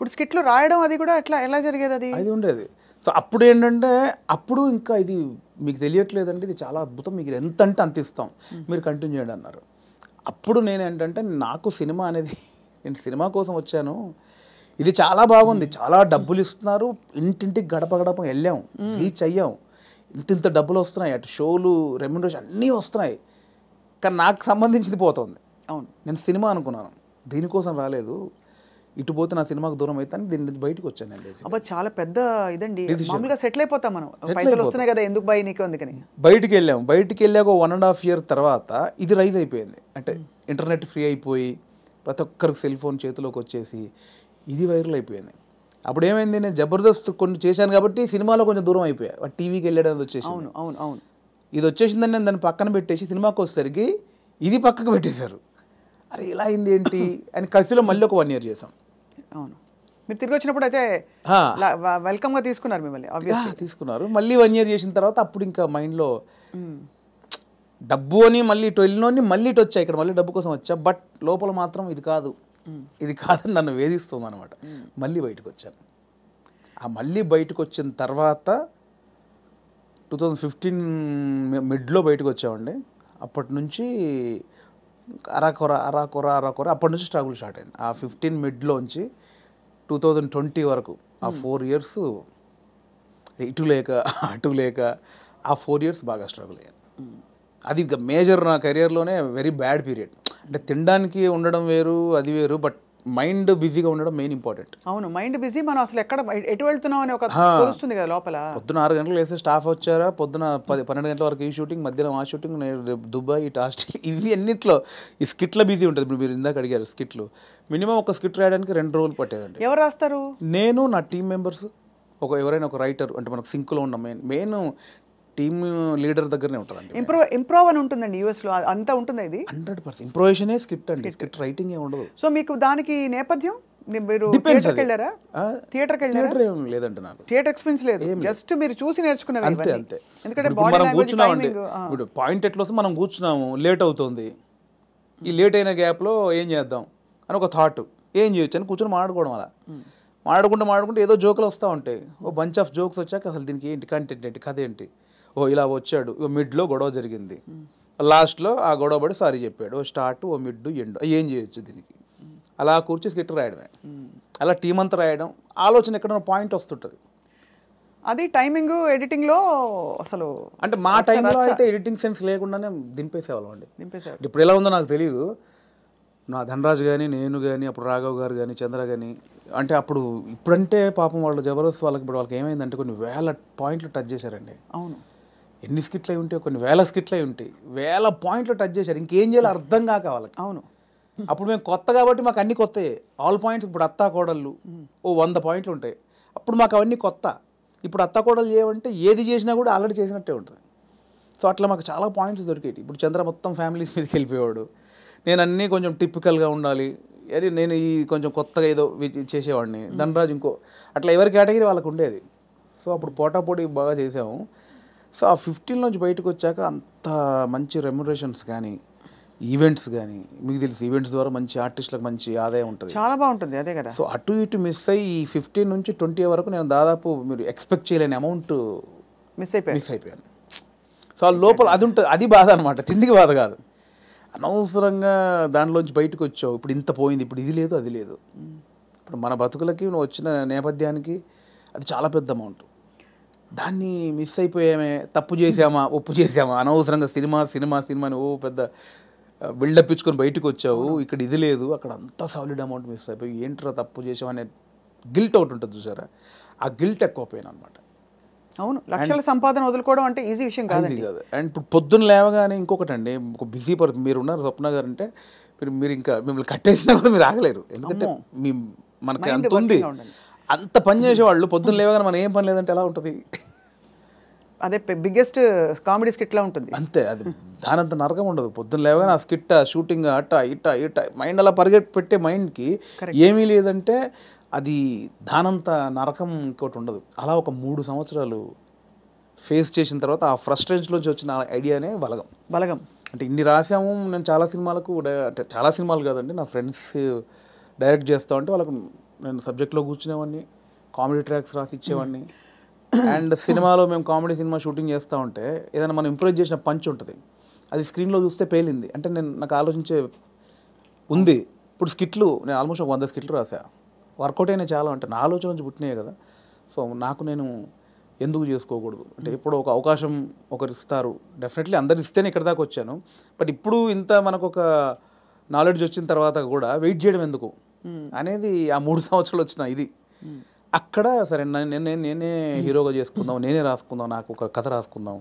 ఇప్పుడు స్కిట్లు రాయడం అది కూడా ఎలా జరిగేది అది? అది ఉండేది. సో అప్పుడు ఏంటంటే అప్పుడు ఇంకా ఇది మీకు తెలియట్లేదండి, ఇది చాలా అద్భుతం, మీకు ఎంత అంటే అంత ఇస్తాం, మీరు కంటిన్యూ చేయండి అన్నారు. అప్పుడు నేను ఏంటంటే నాకు సినిమా అనేది నేను సినిమా కోసం వచ్చాను, ఇది చాలా బాగుంది, చాలా డబ్బులు ఇస్తున్నారు, ఇంటింటికి గడప గడప వెళ్ళాం, రీచ్ అయ్యాం, ఇంత డబ్బులు వస్తున్నాయి, అటు షోలు రెమ్యునరేషన్ అన్నీ వస్తున్నాయి, కానీ నాకు సంబంధించింది పోతుంది. అవును, నేను సినిమా అనుకున్నాను, దీనికోసం రాలేదు, ఇటు పోతే నా సినిమాకు దూరం అవుతాను, దీని నుంచి బయటకు వచ్చాను అండి. అబ్బా చాలా పెద్ద ఇదండి. మామూలుగా సెటిల్ అయిపోతాం మనం, పైసలు వస్తున్నాయి కదా ఎందుకు భయ నీకు అందుకని. బయటికి వెళ్ళాక 1.5 year తర్వాత ఇది రైజ్ అయిపోయింది. అంటే ఇంటర్నెట్ ఫ్రీ అయిపోయి ప్రతి ఒక్కరికి సెల్ ఫోన్ చేతిలోకి వచ్చేసి ఇది వైరల్ అయిపోయింది. అప్పుడు ఏమైంది, నేను జబర్దస్త్ కొన్ని చేశాను కాబట్టి సినిమాలో కొంచెం దూరం అయిపోయా, టీవీకి వెళ్ళడానికి వచ్చేసి. అవును అవును అవును, ఇది వచ్చేసిందని నేను దాన్ని పక్కన పెట్టేసి సినిమాకి వచ్చేసరికి ఇది పక్కకు పెట్టేశారు. అరే ఇలా అయింది ఏంటి అని కసిలో మళ్ళీ ఒక 1 year చేసాం. అవును, మీరు తిరిగి వచ్చినప్పుడు అయితే వెల్కమ్గా తీసుకున్నారు మిమ్మల్ని, తీసుకున్నారు. మళ్ళీ 1 year చేసిన తర్వాత అప్పుడు ఇంకా మైండ్లో డబ్బు అని మళ్ళీ ఇటు వెళ్ళినోని మళ్ళీ ఇటు వచ్చా, ఇక్కడ మళ్ళీ డబ్బు కోసం వచ్చా, బట్ లోపల మాత్రం ఇది కాదని నన్ను వేధిస్తుంది అనమాట. మళ్ళీ బయటకు వచ్చాను. ఆ మళ్ళీ బయటకు వచ్చిన తర్వాత 2015 మిడ్లో బయటకు వచ్చామండి. అప్పటి నుంచి అరాకొర అప్పటి నుంచి స్ట్రగుల్ స్టార్ట్ అయింది. ఆ 15 మిడ్లోంచి 2020 వరకు ఆ 4 years ఇటు లేక అటు లేక ఆ 4 years బాగా స్ట్రగుల్ అయ్యాను. అది ఇంకా మేజర్ నా కెరియర్లోనే వెరీ బ్యాడ్ పీరియడ్. అంటే తినడానికి ఉండడం వేరు, అది వేరు, బట్ మైండ్ బిజీగా ఉండడం మెయిన్ ఇంపార్టెంట్. అవును, మైండ్ బిజీ, మనం అసలు ఎటు వెళ్తున్నాం అని ఒక తెలుస్తుంది కదా లోపల. పొద్దున 6 గంటలకు వేస్తే స్టాఫ్ వచ్చారా, పొద్దున 12 గంటల వరకు ఈ షూటింగ్, మధ్యాహ్నం ఆ షూటింగ్, దుబాయ్, ఇటు ఆస్ట్రేలియా, ఇవి అన్నింటిలో ఈ స్కిట్లో బిజీ ఉంటుంది. ఇప్పుడు మీరు ఇందాక అడిగారు స్కిట్లు, మినిమం ఒక స్కిట్ రాయడానికి 2 రోజులు పట్టేదండి. ఎవరు రాస్తారు? నేను, నా టీం మెంబర్స్, ఎవరైనా ఒక రైటర్, అంటే మనకు సింక్లో ఉన్న మెయిన్ టీమ్ లీడర్ దగ్గరనే ఉంటుందండి. ఇంప్రూవ్ అని ఉంటుందండి యూఎస్లో, అంతా ఉంటుంది. ఇది 100% ఇంప్రూవేషనే స్క్రిప్ట్ అండి, స్క్రిప్ట్ రైటింగ్ ఏ ఉండదు. సో మీకు దానికి నేపథ్యం, మీరు థియేటర్కి వెళ్ళారా? థియేటర్ ఏం లేదండి, నాకు థియేటర్ ఎక్స్పీరియన్స్ లేదు, జస్ట్ మీరు చూసి నేర్చుకునేవి. అంతే. ఎందుకంటే మనం కూర్చున్నామండి, ఇప్పుడు పాయింట్ ఎట్లా వస్తే మనం కూర్చున్నాము, లేట్ అవుతుంది, ఈ లేట్ అయిన గ్యాప్లో ఏం చేద్దాం అని ఒక థాట్, ఏం చేయొచ్చు అని కూర్చొని మాట్లాడుకోవడం. అలా మాట్లాడుకుంటే ఏదో జోకులు వస్తూ ఉంటాయి. ఓ బంచ్ ఆఫ్ జోక్స్ వచ్చాక అసలు దీనికి ఏంటి కంటెంట్ ఏంటి, కథ ఏంటి, ఇలా వచ్చాడు, మిడ్లో గొడవ జరిగింది, లాస్ట్లో ఆ గొడవ పడి సారీ చెప్పాడు, స్టార్ట్, మిడ్, ఎండ్, ఏం చేయొచ్చు దీనికి, అలా కూర్చి స్కిట్ రాయడమే. అలా టీం అంతా రాయడం, ఆలోచన ఎక్కడ పాయింట్ వస్తుంటుంది. అది టైమింగ్ ఎడిటింగ్లో అసలు, అంటే మా టైంలో అయితే ఎడిటింగ్ సెన్స్ లేకుండానే దింపేసేవాళ్ళం అండి. ఇప్పుడు ఎలా ఉందో నాకు తెలియదు. నా ధనరాజు కానీ, నేను కానీ, అప్పుడు రాఘవ్ గారు కానీ, చంద్ర కానీ, అంటే ఇప్పుడంటే పాపం వాళ్ళు జబర్దస్త్ వాళ్ళకి ఇప్పుడు వాళ్ళకి ఏమైందంటే కొన్ని 1000 పాయింట్లు టచ్ చేశారండి. అవును, ఎన్ని స్కిట్లు అయి ఉంటాయి, కొన్ని 1000 స్కిట్లు అయి ఉంటాయి, 1000 పాయింట్లు టచ్ చేశారు, ఇంకేం చేయాలో అర్థం కాక వాళ్ళకి. అవును, అప్పుడు మేము కొత్త కాబట్టి మాకు అన్ని కొత్త ఆల్ పాయింట్స్. ఇప్పుడు అత్తా కోడళ్ళు 100 పాయింట్లు ఉంటాయి, అప్పుడు మాకు అవన్నీ కొత్త. ఇప్పుడు అత్తా కోడలు చేయమంటే ఏది చేసినా కూడా ఆల్రెడీ చేసినట్టే ఉంటుంది. సో అట్లా మాకు చాలా పాయింట్స్ దొరికేవి. ఇప్పుడు చంద్ర మొత్తం ఫ్యామిలీస్ మీదకి వెళ్ళిపోయాడు, నేను అన్నీ కొంచెం టిపికల్గా ఉండాలి, అది నేను ఈ కొంచెం కొత్తగా ఏదో చేసేవాడిని, ధనరాజు ఇంకో, అట్లా ఎవరి కేటగిరీ వాళ్ళకు ఉండేది. సో అప్పుడు పోటాపోటీ బాగా చేసాము. సో ఆ 15 నుంచి బయటకు వచ్చాక అంత మంచి రెమ్యునరేషన్స్ కానీ, ఈవెంట్స్ కానీ, మీకు తెలుసు ఈవెంట్స్ ద్వారా మంచి ఆర్టిస్టులకు మంచి ఆదాయం ఉంటుంది, చాలా బాగుంటుంది. అదే కదా. సో అటు ఇటు మిస్ అయ్యి ఈ 15 నుంచి 20 వరకు నేను దాదాపు మీరు ఎక్స్పెక్ట్ చేయలేని అమౌంట్ మిస్ అయిపోయాను. సో ఆ లోపల అది ఉంటుంది, అది బాధ అనమాట, తిండికి బాధ కాదు. అనవసరంగా దాంట్లోంచి బయటకు వచ్చావు, ఇప్పుడు ఇంత పోయింది, ఇప్పుడు ఇది లేదు అది లేదు. ఇప్పుడు మన బతుకులకి నువ్వు వచ్చిన నేపథ్యానికి అది చాలా పెద్ద అమౌంట్, దాన్ని మిస్ అయిపోయామే, తప్పు చేసామా, ఒప్పు చేసామా, అనవసరంగా సినిమాని ఓ పెద్ద బిల్డప్ ఇచ్చుకొని బయటకు వచ్చావు, ఇక్కడ ఇది లేదు, అక్కడ అంతా సాలిడ్ అమౌంట్ మిస్ అయిపోయి ఏంట్రా తప్పు చేసామనే గిల్ట్ ఒకటి ఉంటుంది చూసారా, ఆ గిల్ట్ ఎక్కువ పోయాను అనమాట. అవును, లక్షల సంపాదన వదులుకోవడం అంటే ఈజీ విషయం కాదు. అండ్ ఇప్పుడు పొద్దున్న లేవగానే ఇంకొకటి అండి, ఒక బిజీ పర్సన్ మీరు ఉన్నారు స్వప్న గారు అంటే, మీరు ఇంకా మిమ్మల్ని కట్టేసినా కూడా మీరు ఆగలేరు, ఎందుకంటే మనకి అంత ఉంది, అంత పని చేసేవాళ్ళు పొద్దున్న లేవగానే మనం ఏం పని లేదంటే ఎలా ఉంటుంది. అదే బిగ్గెస్ట్ కామెడీ స్కిట్లా ఉంటుంది అంతే. అది దానంత నరకం ఉండదు. పొద్దున్న లేవగానే ఆ స్కిట్, షూటింగ్, అట్ట ఇట్ట మైండ్ అలా పెట్టే మైండ్కి ఏమీ లేదంటే అది దానంత నరకం ఇంకోటి ఉండదు. అలా ఒక 3 సంవత్సరాలు ఫేస్ చేసిన తర్వాత ఆ ఫ్రస్ట్రేషన్లోంచి వచ్చిన ఐడియానే బలగం. అంటే ఇన్ని రాసాము, నేను చాలా సినిమాలకు, అంటే చాలా సినిమాలు కాదండి, నా ఫ్రెండ్స్ డైరెక్ట్ చేస్తూ ఉంటే వాళ్ళకు నేను సబ్జెక్ట్లో కూర్చునేవాడిని, కామెడీ ట్రాక్స్ రాసి ఇచ్చేవాడిని. అండ్ సినిమాలో మేము కామెడీ సినిమా షూటింగ్ చేస్తూ ఉంటే ఏదైనా మనం ఇంప్రూవ్ చేసిన పంచ్ ఉంటుంది, అది స్క్రీన్లో చూస్తే పేలింది అంటే నాకు ఆలోచించే ఉంది. ఇప్పుడు స్కిట్లు నేను ఆల్మోస్ట్ ఒక 100 స్కిట్లు రాసా, వర్కౌట్ అయినా చాలా అంటే నా ఆలోచన నుంచి పుట్టినాయి కదా. సో నాకు నేను ఎందుకు చేసుకోకూడదు అంటే ఇప్పుడు ఒక అవకాశం ఒకరు ఇస్తారు, డెఫినెట్లీ అందరు ఇస్తేనే ఇక్కడ దాకా వచ్చాను. బట్ ఇప్పుడు ఇంత మనకు ఒక నాలెడ్జ్ వచ్చిన తర్వాత కూడా వెయిట్ చేయడం ఎందుకు అనేది ఆ 3 సంవత్సరాలు వచ్చిన ఇది. అక్కడ సరే నేనే హీరోగా చేసుకుందాం, నేనే రాసుకుందాం, నాకు ఒక కథ రాసుకుందాం,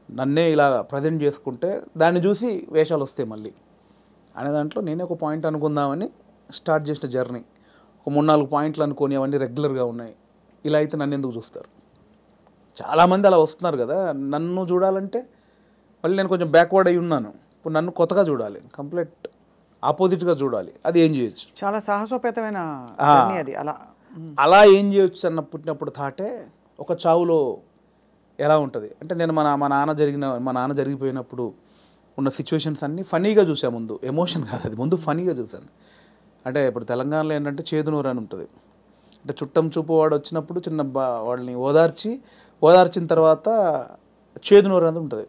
నన్నే ఇలా ప్రజెంట్ చేసుకుంటే దాన్ని చూసి వేషాలు వస్తాయి మళ్ళీ అనే దాంట్లో నేనే ఒక పాయింట్ అనుకుందామని స్టార్ట్ చేసిన జర్నీ. ఒక 3-4 పాయింట్లు అనుకొని అవన్నీ రెగ్యులర్గా ఉన్నాయి. ఇలా అయితే నన్ను ఎందుకు చూస్తారు, చాలామంది అలా వస్తున్నారు కదా. నన్ను చూడాలంటే మళ్ళీ నేను కొంచెం బ్యాక్వర్డ్ అయి ఉన్నాను, ఇప్పుడు నన్ను కొత్తగా చూడాలి, కంప్లీట్ ఆపోజిట్గా చూడాలి. అది ఏం చేయొచ్చు, చాలా సాహసోపేతమైన అది. అలా ఏం చేయొచ్చు అన్న పుట్టినప్పుడు థాటే ఒక చావులో ఎలా ఉంటుంది అంటే నేను మా నాన్న జరిగిపోయినప్పుడు ఉన్న సిచ్యువేషన్స్ అన్నీ ఫనీగా చూసా. ముందు ఎమోషన్ కాదు అది, ముందు ఫనీగా చూశాను. అంటే ఇప్పుడు తెలంగాణలో ఏంటంటే చేదునూరు అని ఉంటుంది, అంటే చుట్టం చూపు వాడు వచ్చినప్పుడు వాళ్ళని ఓదార్చిన తర్వాత చేదునూరు అనేది ఉంటుంది.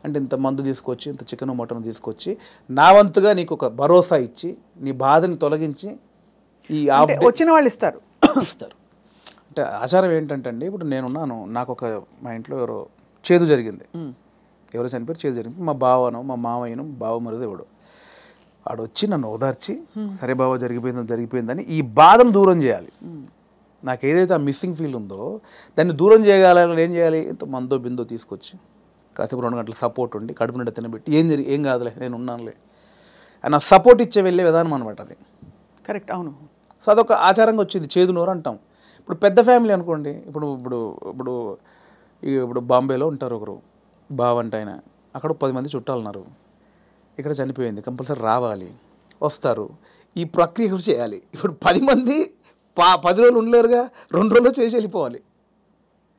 అంటే ఇంత మందు తీసుకొచ్చి, ఇంత చికెన్ మటన్ తీసుకొచ్చి నా వంతుగా నీకు ఒక భరోసా ఇచ్చి నీ బాధని తొలగించి ఈ వచ్చిన వాళ్ళు ఇస్తారు. అంటే ఆచారం ఏంటంటే అండి, ఇప్పుడు నేనున్నాను, నాకు ఒక మా ఇంట్లో చేదు జరిగింది, ఎవరో చనిపోయి చేదు జరిగింది, మా బావనో మా మామయ్యను బావ మరుదు ఎవడు వాడు వచ్చి నన్ను ఓదార్చి సరే బావ జరిగిపోయిందని ఈ బాధను దూరం చేయాలి. నాకు ఏదైతే ఆ మిస్సింగ్ ఫీల్ ఉందో దాన్ని దూరం చేయగలని ఏం చేయాలి, ఇంత మందో బిందో తీసుకొచ్చి కాసేపు 2 గంటలు సపోర్ట్ ఉండి కడుపు నిండా తినబెట్టి ఏం కాదులే నేను ఉన్నానులే అని ఆ సపోర్ట్ ఇచ్చే వెళ్ళే విధానం అనమాట అది. కరెక్ట్, అవును. సో అదొక ఆచారంగా వచ్చింది, చేదునూరు అంటాం. ఇప్పుడు పెద్ద ఫ్యామిలీ అనుకోండి, ఇప్పుడు బాంబేలో ఉంటారు ఒకరు బావంట ఆయన, అక్కడ 10 మంది చుట్టాలు ఉన్నారు, ఇక్కడ చనిపోయింది కంపల్సరీ రావాలి, వస్తారు, ఈ ప్రక్రియ కూడా చేయాలి. ఇప్పుడు 10 మంది 10 రోజులు ఉండలేరుగా, 2 రోజులు చేసి వెళ్ళిపోవాలి.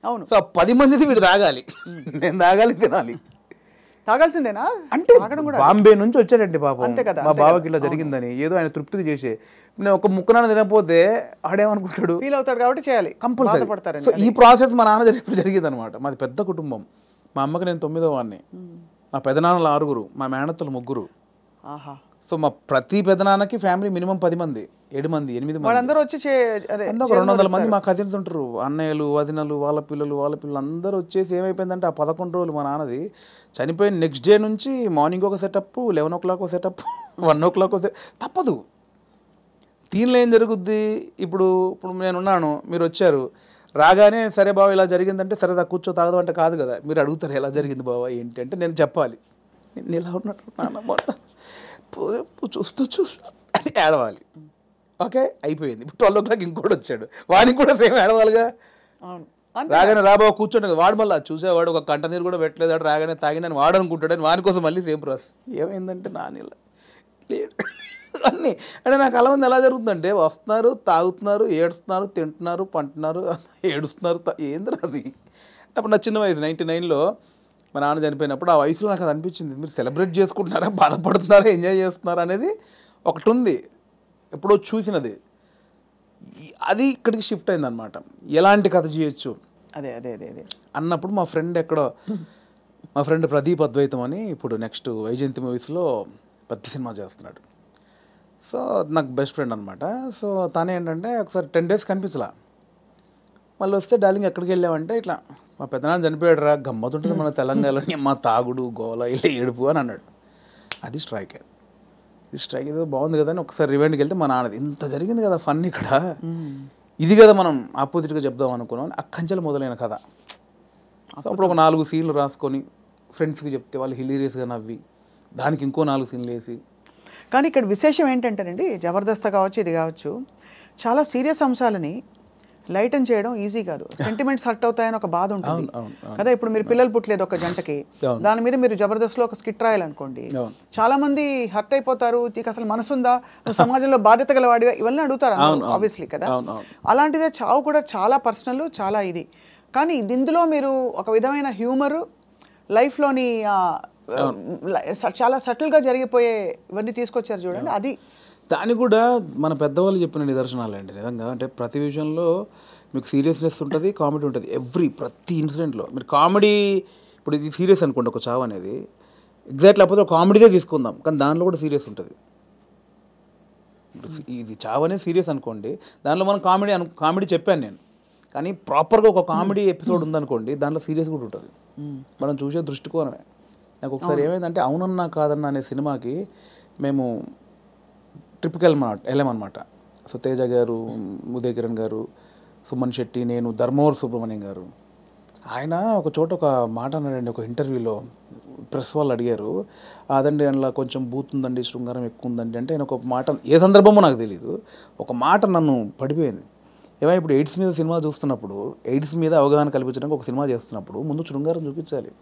అవును. సో 10 మందిది వీడు తాగాలి, నేను తాగాలి, తినాలి, తాగాల్సిందేనా అంటే బాంబే నుంచి వచ్చాడండి పాపం, మా బావకి ఇలా జరిగిందని ఏదో ఆయన తృప్తిగా చేసే, నేను ఒక ముక్కనాన్న తినకపోతే ఆడేమనుకుంటాడు, ఫీల్ అవుతాడు కాబట్టి చేయాలి, కంపల్సరీ. సో ఈ ప్రాసెస్ మా నాన్న జరిగింది అనమాట. మాది పెద్ద కుటుంబం, మా అమ్మకి నేను 9వ వాడిని, మా పెదనాన్నలు 6, మా మేనత్తలు 3. సో మా ప్రతి పెదనాన్నకి ఫ్యామిలీ మినిమం 10 మంది, 7 మంది, 8 మంది, వాళ్ళందరూ వచ్చి 200 మంది మా కజిన్స్ ఉంటారు, అన్నయ్యలు వదినలు వాళ్ళ పిల్లలు అందరూ వచ్చేసి ఏమైపోయిందంటే ఆ 11 రోజులు మా నాన్నది చనిపోయిన నెక్స్ట్ డే నుంచి మార్నింగ్ ఒక సెటప్, 11 o'clock ఒక సెటప్, 1 o'clock తప్పదు. దీనిలో ఏం జరుగుద్ది, ఇప్పుడు నేనున్నాను, మీరు వచ్చారు, రాగానే సరే బావ ఇలా జరిగిందంటే సరేదా కూర్చో తాగదు అంటే కాదు కదా, మీరు అడుగుతారు ఎలా జరిగింది బావ ఏంటి అంటే నేను చెప్పాలి, నేను ఇలా ఉన్నట్టు నాన్న చూస్తూ అని ఏడవాలి. ఓకే అయిపోయింది. ఇప్పుడు 12 o'clock ఇంకోటి వచ్చాడు, వాడికి కూడా సేమ్ ఏడవాలిగా. రాగానే రాబావ కూర్చోండి, వాడు మళ్ళీ చూసేవాడు ఒక కంట నీరు కూడా పెట్టలేదు, వాడు రాగానే తాగినని వాడు అనుకుంటాడని వాని కోసం మళ్ళీ సేమ్ ప్రాసెస్. ఏమైందంటే నానిలా లేడు అన్నీ అంటే నాకు అలా ఉంది. ఎలా జరుగుతుందంటే వస్తున్నారు, తాగుతున్నారు, ఏడుస్తున్నారు, తింటున్నారు, పంటున్నారు, ఏడుస్తున్నారు, ఏంద్రా అది. అప్పుడు నా చిన్న వయసు 99లో మా నాన్న చనిపోయినప్పుడు ఆ వయసులో నాకు అది అనిపించింది, మీరు సెలబ్రేట్ చేసుకుంటున్నారా, బాధపడుతున్నారా, ఎంజాయ్ చేస్తున్నారా అనేది ఒకటి ఉంది, ఎప్పుడో చూసినది. అది ఇక్కడికి షిఫ్ట్ అయిందనమాట. ఎలాంటి కథ చేయొచ్చు అన్నప్పుడు మా ఫ్రెండ్ ప్రదీప్ అద్వైతం అని ఇప్పుడు నెక్స్ట్ వైజయంతి మూవీస్లో పెద్ద సినిమా చేస్తున్నాడు. సో నాకు బెస్ట్ ఫ్రెండ్ అనమాట. సో తనే ఏంటంటే ఒకసారి 10 days కనిపించలా, మళ్ళీ వస్తే డార్లింగ్ ఎక్కడికి వెళ్ళామంటే ఇట్లా మా పెద్దనాన్న చనిపోయాడు రా, గమ్మతుంటుంది మన తెలంగాణలో, మా తాగుడు గోల ఇలా ఏడుపు అని అన్నాడు. అది స్ట్రైక్ ఏదో బాగుంది కదా అని ఒకసారి రివెండ్కి వెళ్తే మా నాన్నది ఇంత జరిగింది కదా ఫన్ ఇక్కడ, ఇది కదా మనం ఆపోజిట్గా చెప్దాం అనుకున్నాం. అక్కంచెలు మొదలైన కథ. సో అప్పుడు ఒక 4 సీన్లు రాసుకొని ఫ్రెండ్స్కి చెప్తే వాళ్ళు హిలీరియస్గా నవ్వి దానికి ఇంకో 4 సీన్లు వేసి. కానీ ఇక్కడ విశేషం ఏంటంటేనండి, జబర్దస్త్ కావచ్చు ఇది కావచ్చు, చాలా సీరియస్ అంశాలని లైటన్ చేయడం ఈజీ కాదు. సెంటిమెంట్స్ హర్ట్ అవుతాయని ఒక బాధ ఉంటుంది కదా. ఇప్పుడు మీరు పిల్లలు పుట్టలేదు ఒక జంటకి, దాని మీద మీరు జబర్దస్త్లో ఒక స్కిట్ రాయాలనుకోండి, చాలా మంది హర్ట్ అయిపోతారు, నీకు అసలు మనసుందా, నువ్వు సమాజంలో బాధ్యత గలవాడిగా, ఇవన్నీ అడుగుతారు ఆబ్వియస్లీ కదా. అలాంటిదే చావు కూడా చాలా పర్సనల్, చాలా ఇది. కానీ ఇందులో మీరు ఒక విధమైన హ్యూమరు, లైఫ్లోని చాలా సటిల్గా జరిగిపోయే ఇవన్నీ తీసుకొచ్చారు చూడండి. అది దానికి కూడా మన పెద్దవాళ్ళు చెప్పిన నిదర్శనాలు అండి నిజంగా. అంటే ప్రతి విషయంలో మీకు సీరియస్నెస్ ఉంటుంది, కామెడీ ఉంటుంది. ప్రతి ఇన్సిడెంట్లో మీరు కామెడీ, ఇప్పుడు ఇది సీరియస్ అనుకోండి ఒక చావు అనేది, ఎగ్జాక్ట్ లేకపోతే ఒక కామెడీదే తీసుకుందాం, కానీ దానిలో కూడా సీరియస్ ఉంటుంది. ఇది చావు అనేది సీరియస్ అనుకోండి, దానిలో మనం కామెడీ చెప్పాను నేను, కానీ ప్రాపర్గా ఒక కామెడీ ఎపిసోడ్ ఉందనుకోండి, దాంట్లో సీరియస్ కూడా ఉంటుంది. మనం చూసే దృష్టికోణమే. నాకు ఒకసారి ఏమైందంటే అవునన్నా కాదన్నా అనే సినిమాకి మేము ట్రిప్కి వెళ్ళామన్నమాట. సో తేజ గారు, ఉదయ్ కిరణ్ గారు, సుమన్ శెట్టి, నేను, ధర్మవరం సుబ్రహ్మణ్యం గారు. ఆయన ఒక చోట ఒక మాట అన్నాడండి ఒక ఇంటర్వ్యూలో. ప్రెస్ వాళ్ళు అడిగారు, అదండి అందులో కొంచెం బూత్ ఉందండి, శృంగారం ఎక్కువ ఉందండి అంటే, ఆయన ఒక మాట, ఏ సందర్భమో నాకు తెలియదు, ఒక మాట నన్ను పడిపోయింది. ఏమైనా ఇప్పుడు ఎయిడ్స్ మీద సినిమా చూస్తున్నప్పుడు, ఎయిడ్స్ మీద అవగాహన కల్పించడానికి ఒక సినిమా చేస్తున్నప్పుడు ముందు శృంగారం చూపించాలి.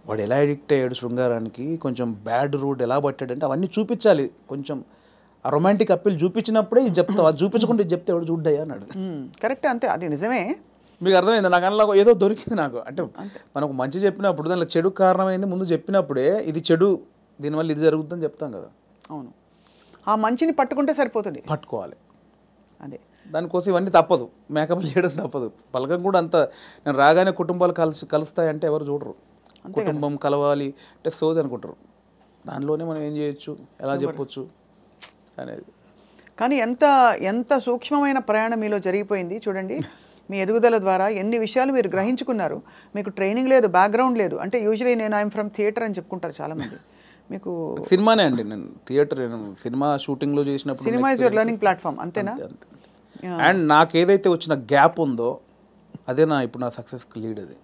వాడు ఎలా అడిక్ట్ అయ్యాడు శృంగారానికి, కొంచెం బ్యాడ్ రూట్ ఎలా పట్టాడంటే అవన్నీ చూపించాలి. కొంచెం ఆ రొమాంటిక్ అప్పీల్ చూపించినప్పుడే ఇది చెప్తావు, అది చూపించకుండా ఇది చెప్తే ఎవడు చూడ్డాయి అన్నాడు. కరెక్ట్, అంతే, అది నిజమే. మీకు అర్థమైంది? నాకు అందులో ఏదో దొరికింది నాకు. అంటే మనకు మంచి చెప్పినప్పుడు దానిలో చెడు కారణమైంది ముందు చెప్పినప్పుడే, ఇది చెడు, దీనివల్ల ఇది జరుగుతుందని చెప్తాం కదా. అవును, ఆ మంచిని పట్టుకుంటే సరిపోతుంది. పట్టుకోవాలి. అదే దానికోసం ఇవన్నీ తప్పదు, మేకప్లు చేయడం తప్పదు. పలకం కూడా అంత, నేను రాగానే కుటుంబాలు కలుస్తాయంటే ఎవరు చూడరు. కుటుంబం కలవాలి అంటే సోది అనుకుంటారు. దానిలోనే మనం ఏం చేయొచ్చు, ఎలా చెప్పొచ్చు అనేది. కానీ ఎంత సూక్ష్మమైన ప్రయాణం మీలో జరిగిపోయింది చూడండి. మీ ఎదుగుదల ద్వారా ఎన్ని విషయాలు మీరు గ్రహించుకున్నారు. మీకు ట్రైనింగ్ లేదు, బ్యాక్గ్రౌండ్ లేదు. అంటే యూజువలీ నేను ఐఎమ్ ఫ్రమ్ థియేటర్ అని చెప్పుకుంటారు చాలామంది. మీకు సినిమానే అండి, నేను థియేటర్, సినిమా షూటింగ్లో చేసినప్పుడు cinema is your learning platform, అంతేనా? అండ్ నాకు ఏదైతే వచ్చిన గ్యాప్ ఉందో అదే ఇప్పుడు నా సక్సెస్కి లీడ్. అది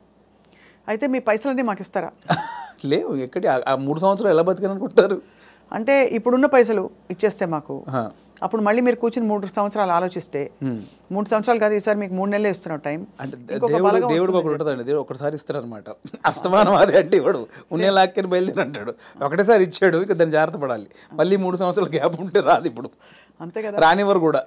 అయితే మీ పైసలన్నీ మాకు ఇస్తారా? లేవు, ఎక్కడి ఆ 3 సంవత్సరాలు ఎలా బతికాను అనుకుంటారు? అంటే ఇప్పుడున్న పైసలు ఇచ్చేస్తే మాకు, అప్పుడు మళ్ళీ మీరు కూర్చుని 3 సంవత్సరాలు ఆలోచిస్తే, 3 సంవత్సరాలు కాదు ఈసారి మీకు 3 నెలలే ఇస్తున్నావు టైం. అంటే దేవుడికి ఒకటి ఉంటుందండి, దేవుడు ఒకటిసారి ఇస్తారనమాట. అస్తమానం అదే అంటే ఇవాడు ఉన్నే లాక్కని బయలుదేరి అంటాడు, ఒకటేసారి ఇచ్చాడు, ఇక దాన్ని జాగ్రత్త పడాలి. మళ్ళీ 3 సంవత్సరాల గ్యాప్ ఉంటే రాదు ఇప్పుడు, అంతే కదా, రానివ్వరు కూడా.